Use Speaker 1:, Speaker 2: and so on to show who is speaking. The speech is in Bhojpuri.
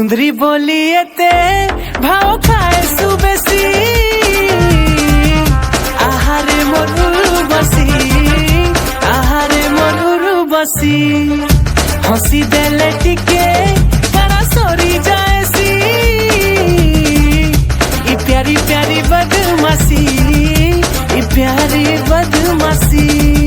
Speaker 1: सुंदरी बोलिएते भाव खाए सुबेसी आहारे मरुरु बसी आहारे मरुरु बसी हंसी देले टिके करा सोरी जाएसी ई प्यारी प्यारी बदमाशी ई प्यारी बदमाशी।